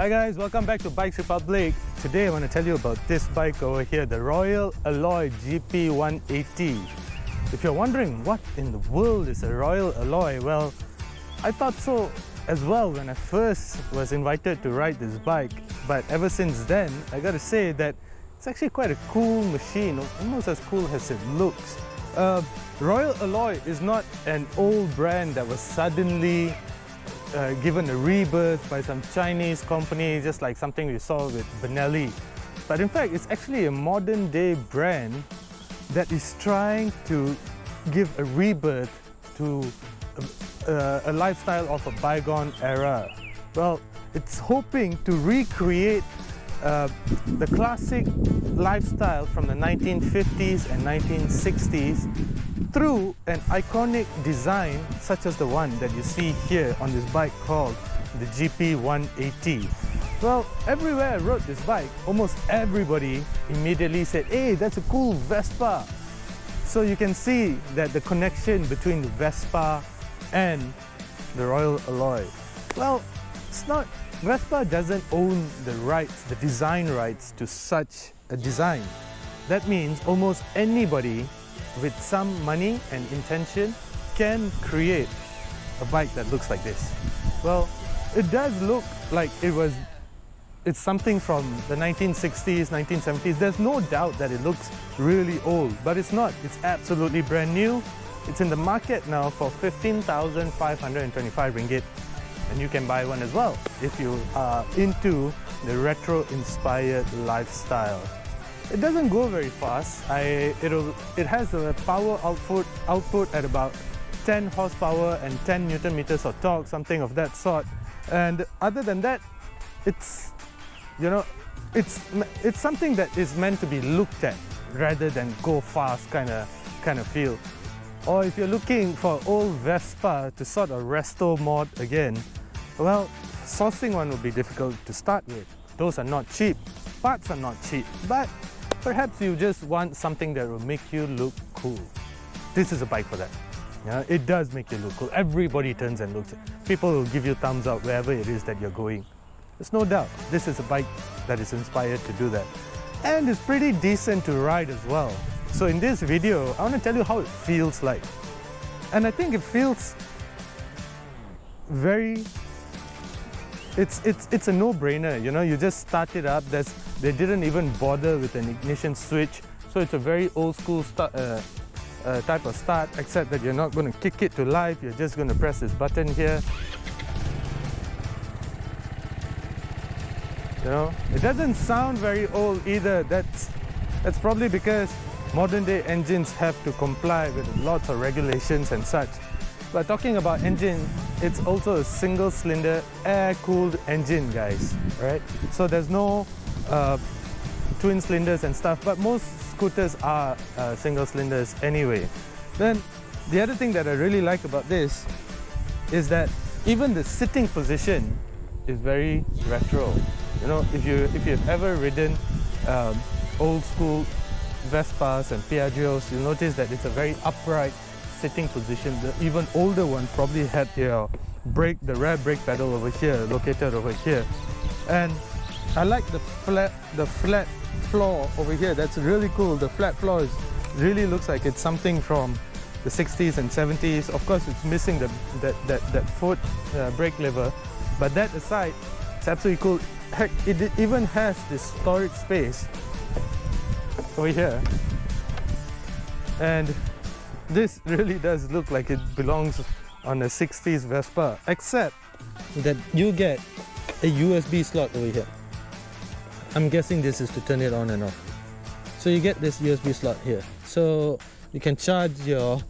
Hi guys, welcome back to Bikes Republic. Today I want to tell you about this bike over here, the Royal Alloy GP180. If you're wondering what in the world is a Royal Alloy, well, I thought so as well when I first was invited to ride this bike. But ever since then, I gotta say that it's actually quite a cool machine, almost as cool as it looks. Royal Alloy is not an old brand that was suddenly given a rebirth by some Chinese company, just like something we saw with Benelli. But in fact, it's actually a modern day brand that is trying to give a rebirth to a lifestyle of a bygone era. Well, it's hoping to recreate the classic lifestyle from the 1950s and 1960s through an iconic design such as the one that you see here on this bike called the GP180. Well, everywhere I rode this bike, almost everybody immediately said, "Hey, that's a cool Vespa." So you can see that the connection between the Vespa and the Royal Alloy. Well, it's not, Vespa doesn't own the rights, the design rights to such a design. That means almost anybody with some money and intention can create a bike that looks like this. Well, it does look like it's something from the 1960s, 1970s. There's no doubt that it looks really old, but it's not. It's absolutely brand new. It's in the market now for 15,525 ringgit, and you can buy one as well if you are into the retro-inspired lifestyle. It doesn't go very fast. It has a power output at about 10 horsepower and 10 Newton meters of torque, something of that sort. And other than that, it's something that is meant to be looked at rather than go fast kind of feel. Or if you're looking for old Vespa to sort of resto mod again, well, sourcing one would be difficult to start with. Those are not cheap. Parts are not cheap, but perhaps you just want something that will make you look cool. This is a bike for that. Yeah, it does make you look cool. Everybody turns and looks. People will give you thumbs up wherever it is that you're going. There's no doubt. This is a bike that is inspired to do that. And it's pretty decent to ride as well. So in this video, I want to tell you how it feels like. And I think it feels very... It's a no-brainer, you know, you just start it up. They didn't even bother with an ignition switch, so it's a very old school type of start, except that you're not going to kick it to life, you're just going to press this button here. You know, it doesn't sound very old either. That's probably because modern day engines have to comply with lots of regulations and such. But talking about engine, it's also a single cylinder air-cooled engine, guys, right? So there's no twin cylinders and stuff, but most scooters are single cylinders anyway. Then the other thing that I really like about this is that even the sitting position is very retro. You know, if you've ever ridden old school Vespas and Piaggios, you'll notice that it's a very upright sitting position. The even older one probably had the rear brake pedal over here, located over here. And I like the flat floor over here. That's really cool. The flat floor really looks like it's something from the 60s and 70s. Of course, it's missing that foot brake lever, but that aside, it's absolutely cool. Heck, it even has this storage space over here, and this really does look like it belongs on a 60s Vespa, except that you get a USB slot over here. I'm guessing this is to turn it on and off. So you get this USB slot here, so you can charge your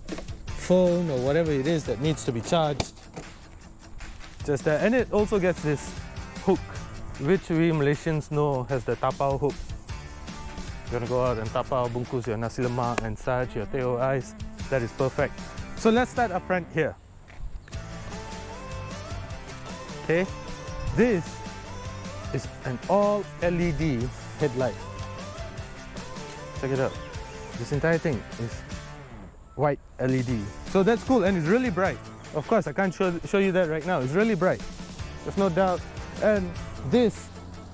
phone or whatever it is that needs to be charged just there. And it also gets this hook, which we Malaysians know as the tapau hook. You're gonna go out and tapau, bungkus your nasi lemak and such, your teh ais. That is perfect. So let's start up front here. Okay, this is an all LED headlight. Check it out. This entire thing is white LED. So that's cool, and it's really bright. Of course, I can't show you that right now. It's really bright. There's no doubt. And This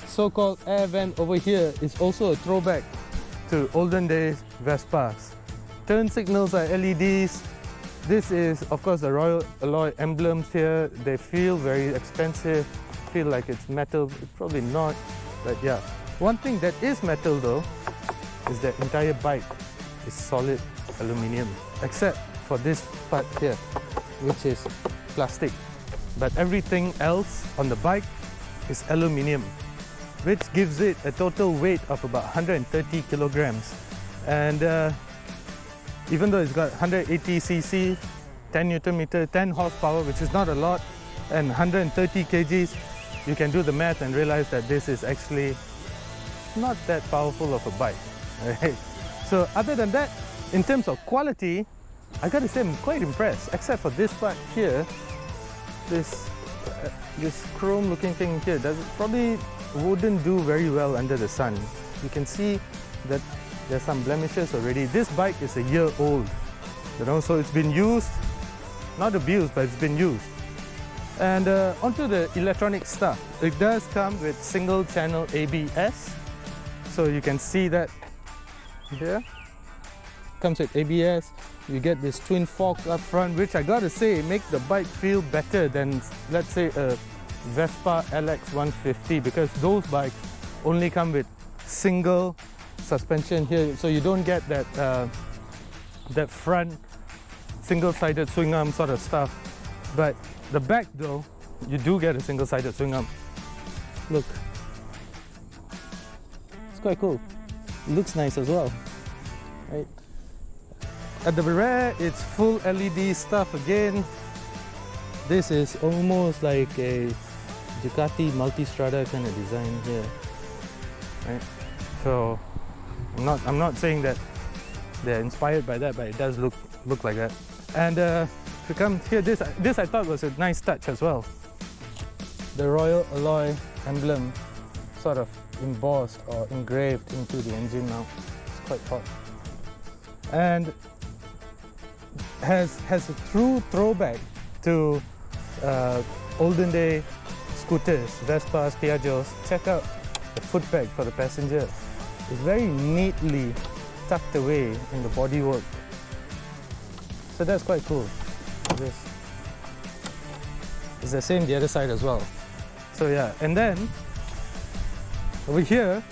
so-called air vent over here is also a throwback to olden days Vespas. Turn signals are LEDs. This is, of course, the Royal Alloy emblems here. They feel very expensive, feel like it's metal. It's probably not, but yeah. One thing that is metal though is the entire bike is solid aluminium, except for this part here, which is plastic. But everything else on the bike is aluminium, which gives it a total weight of about 130 kilograms. And even though it's got 180 cc, 10 Newton meter, 10 horsepower, which is not a lot, and 130 kgs, you can do the math and realize that this is actually not that powerful of a bike. Right? So other than that, in terms of quality, I gotta say I'm quite impressed, except for this part here. This chrome looking thing here probably wouldn't do very well under the sun. You can see that there's some blemishes already. This bike is a year old, you know, so it's been used, not abused, but it's been used. And onto the electronic stuff. It does come with single channel ABS, so you can see that here. Comes with ABS. You get this twin fork up front, which I gotta say make the bike feel better than, let's say, a Vespa LX150, because those bikes only come with single suspension here, so you don't get that that front single-sided swing arm sort of stuff. But the back though, you do get a single-sided swing arm. Look, it's quite cool. It looks nice as well, right? At the rear, it's full LED stuff again. This is almost like a Ducati Multistrada kind of design here, right? So I'm not saying that they're inspired by that, but it does look like that. And if you come here, this I thought was a nice touch as well. The Royal Alloy emblem sort of embossed or engraved into the engine now. It's quite hot. And has a true throwback to olden day scooters, Vespas, Piaggios. Check out the foot peg for the passenger. It's very neatly tucked away in the bodywork. So that's quite cool. This is the same the other side as well. So yeah, and then over here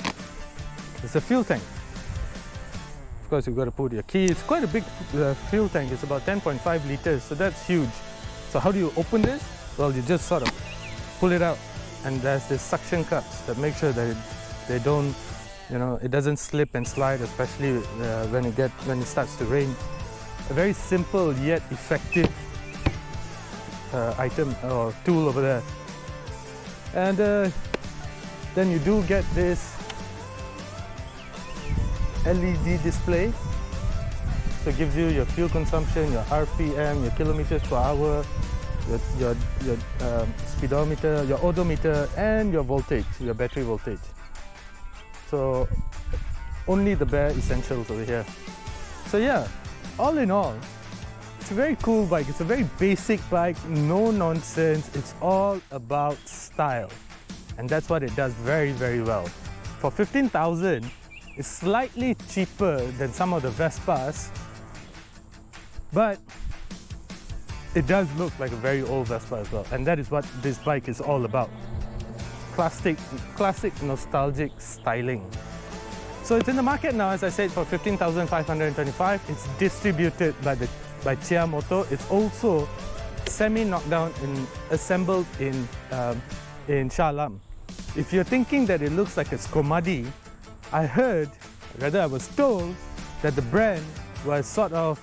is a fuel tank. Of course, you've got to put your key. It's quite a big fuel tank. It's about 10.5 liters, so that's huge. So how do you open this? Well, you just sort of pull it out, and there's this suction cups that make sure that they don't, you know, it doesn't slip and slide, especially when it starts to rain. A very simple yet effective item or tool over there. And then you do get this LED display, so it gives you your fuel consumption, your RPM, your kilometers per hour, your speedometer, your odometer, and your voltage, your battery voltage. So only the bare essentials over here. So yeah, all in all, it's a very cool bike. It's a very basic bike, no nonsense. It's all about style, and that's what it does very, very well. For 15,000, it's slightly cheaper than some of the Vespas, but it does look like a very old Vespa as well, and that is what this bike is all about. Classic nostalgic styling. So it's in the market now, as I said, for 15,525. It's distributed by Chia Moto. It's also semi-knockdown and assembled in Shah Alam. If you're thinking that it looks like a Skomadi, I was told that the brand was sort of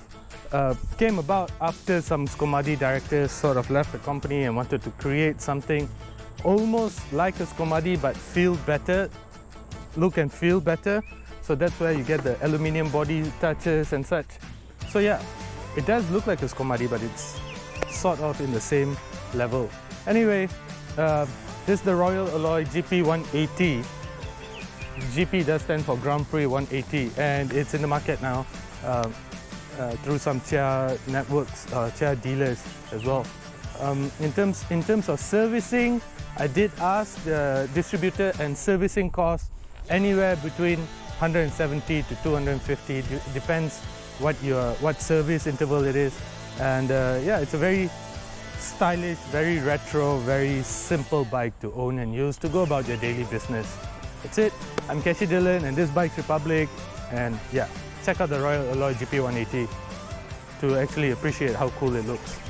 came about after some Skomadi directors sort of left the company and wanted to create something almost like a Skomadi but feel better, look and feel better. So that's where you get the aluminium body touches and such. So yeah, it does look like a Skomadi, but it's sort of in the same level. Anyway, this is the Royal Alloy GP180. GP does stand for Grand Prix 180, and it's in the market now through some Chia networks, Chia dealers as well. In terms of servicing, I did ask the distributor, and servicing costs anywhere between 170 to 250, depends what service interval it is. And yeah, it's a very stylish, very retro, very simple bike to own and use to go about your daily business. That's it. I'm Keshi Dillon and this Bike's Republic, and yeah, check out the Royal Alloy GP180 to actually appreciate how cool it looks.